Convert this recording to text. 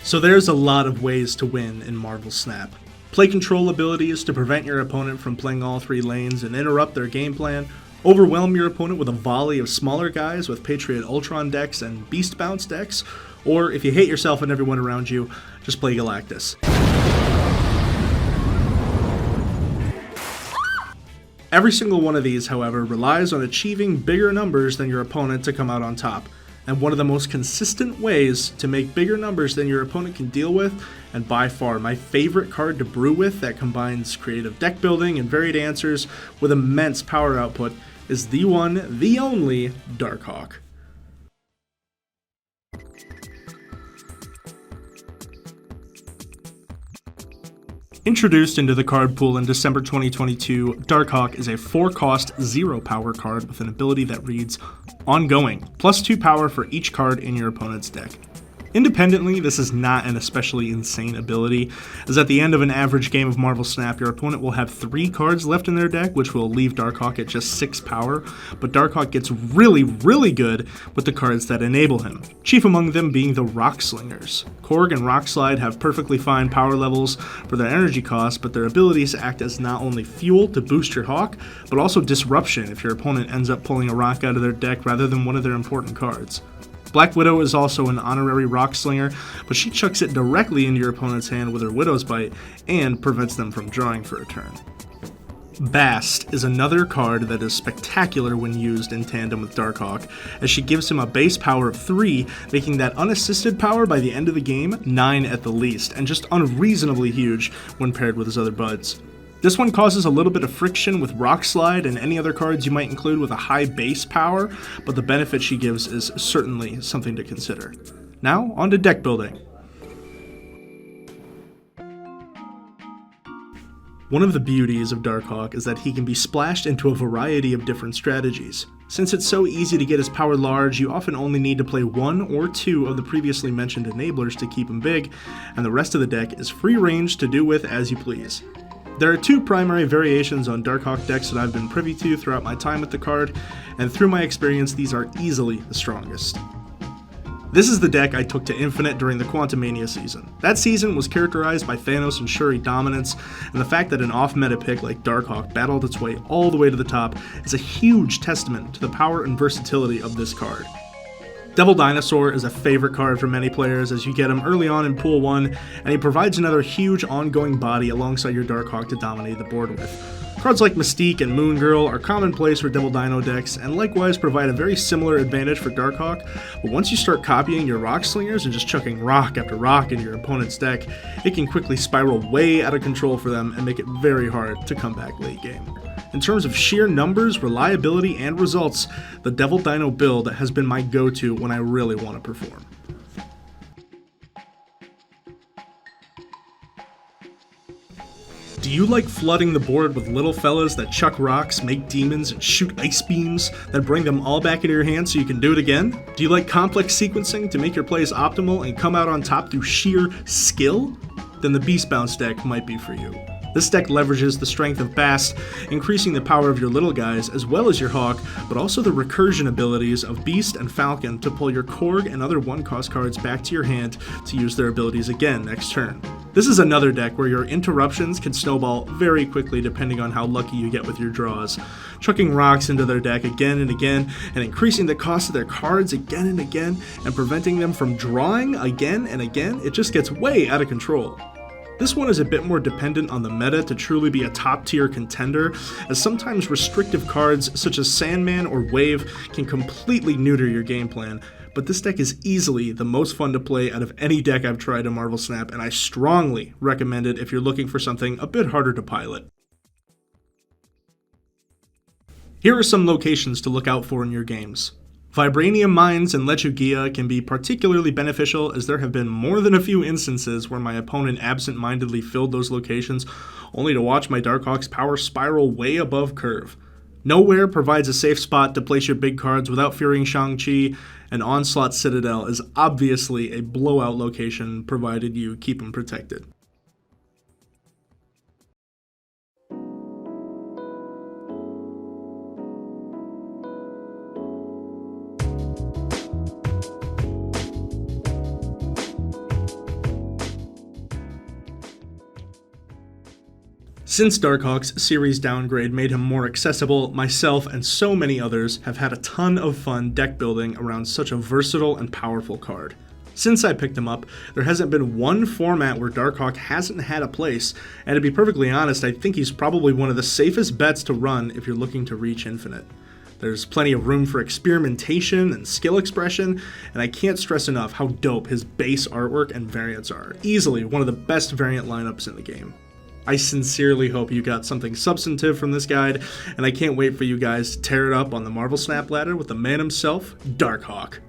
So there's a lot of ways to win in Marvel Snap. Play control abilities to prevent your opponent from playing all three lanes and interrupt their game plan. Overwhelm your opponent with a volley of smaller guys with Patriot Ultron decks and Beast Bounce decks. Or if you hate yourself and everyone around you, just play Galactus. Every single one of these, however, relies on achieving bigger numbers than your opponent to come out on top. And one of the most consistent ways to make bigger numbers than your opponent can deal with, and by far my favorite card to brew with that combines creative deck building and varied answers with immense power output, is the one, the only, Darkhawk. Introduced into the card pool in December 2022, Darkhawk is a 4-cost, 0-power card with an ability that reads Ongoing, plus 2 power for each card in your opponent's deck. Independently, this is not an especially insane ability, as at the end of an average game of Marvel Snap, your opponent will have 3 cards left in their deck, which will leave Darkhawk at just 6 power, but Darkhawk gets really, really good with the cards that enable him, chief among them being the Rock Slingers. Korg and Rock Slide have perfectly fine power levels for their energy cost, but their abilities act as not only fuel to boost your Hawk, but also disruption if your opponent ends up pulling a rock out of their deck rather than one of their important cards. Black Widow is also an honorary Rock Slinger, but she chucks it directly into your opponent's hand with her Widow's Bite and prevents them from drawing for a turn. Bast is another card that is spectacular when used in tandem with Darkhawk, as she gives him a base power of 3, making that unassisted power by the end of the game 9 at the least, and just unreasonably huge when paired with his other buds. This one causes a little bit of friction with Rock Slide and any other cards you might include with a high base power, but the benefit she gives is certainly something to consider. Now, on to deck building. One of the beauties of Darkhawk is that he can be splashed into a variety of different strategies. Since it's so easy to get his power large, you often only need to play 1 or 2 of the previously mentioned enablers to keep him big, and the rest of the deck is free range to do with as you please. There are 2 primary variations on Darkhawk decks that I've been privy to throughout my time with the card, and through my experience, these are easily the strongest. This is the deck I took to Infinite during the Quantumania season. That season was characterized by Thanos and Shuri dominance, and the fact that an off-meta pick like Darkhawk battled its way all the way to the top is a huge testament to the power and versatility of this card. Devil Dinosaur is a favorite card for many players as you get him early on in Pool 1, and he provides another huge ongoing body alongside your Darkhawk to dominate the board with. Cards like Mystique and Moon Girl are commonplace for Devil Dino decks, and likewise provide a very similar advantage for Darkhawk, but once you start copying your Rock Slingers and just chucking rock after rock into your opponent's deck, it can quickly spiral way out of control for them and make it very hard to come back late game. In terms of sheer numbers, reliability, and results, the Devil Dino build has been my go-to when I really want to perform. Do you like flooding the board with little fellas that chuck rocks, make demons, and shoot ice beams that bring them all back into your hand so you can do it again? Do you like complex sequencing to make your plays optimal and come out on top through sheer skill? Then the Beast Bounce deck might be for you. This deck leverages the strength of Bast, increasing the power of your little guys as well as your Hawk, but also the recursion abilities of Beast and Falcon to pull your Korg and other 1-cost cards back to your hand to use their abilities again next turn. This is another deck where your interruptions can snowball very quickly depending on how lucky you get with your draws. Chucking rocks into their deck again and again, and increasing the cost of their cards again and again, and preventing them from drawing again and again, it just gets way out of control. This one is a bit more dependent on the meta to truly be a top-tier contender, as sometimes restrictive cards such as Sandman or Wave can completely neuter your game plan, but this deck is easily the most fun to play out of any deck I've tried in Marvel Snap, and I strongly recommend it if you're looking for something a bit harder to pilot. Here are some locations to look out for in your games. Vibranium Mines and Lechugia can be particularly beneficial, as there have been more than a few instances where my opponent absent-mindedly filled those locations only to watch my Darkhawk's power spiral way above curve. Nowhere provides a safe spot to place your big cards without fearing Shang-Chi, and Onslaught Citadel is obviously a blowout location provided you keep them protected. Since Darkhawk's series downgrade made him more accessible, myself and so many others have had a ton of fun deck building around such a versatile and powerful card. Since I picked him up, there hasn't been one format where Darkhawk hasn't had a place, and to be perfectly honest, I think he's probably one of the safest bets to run if you're looking to reach infinite. There's plenty of room for experimentation and skill expression, and I can't stress enough how dope his base artwork and variants are. Easily one of the best variant lineups in the game. I sincerely hope you got something substantive from this guide, and I can't wait for you guys to tear it up on the Marvel Snap ladder with the man himself, Darkhawk.